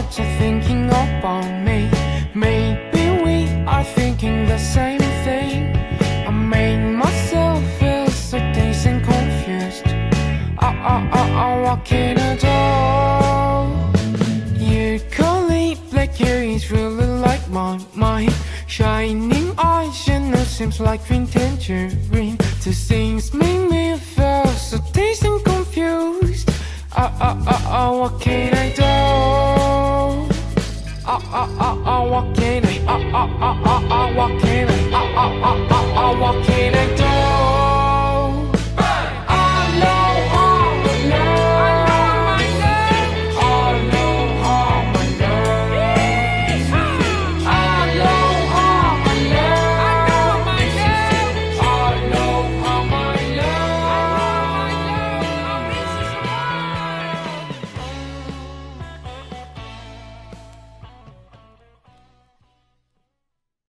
what you're thinking about me. Maybe we are thinking the same thing. I made myself feel so dazed and confused. What can I do? You can't leave like you is really like my mind. Shining eyes, you know, seems like green tangerine. These things make me feel so dazed and confused. What can I do? What can I, what can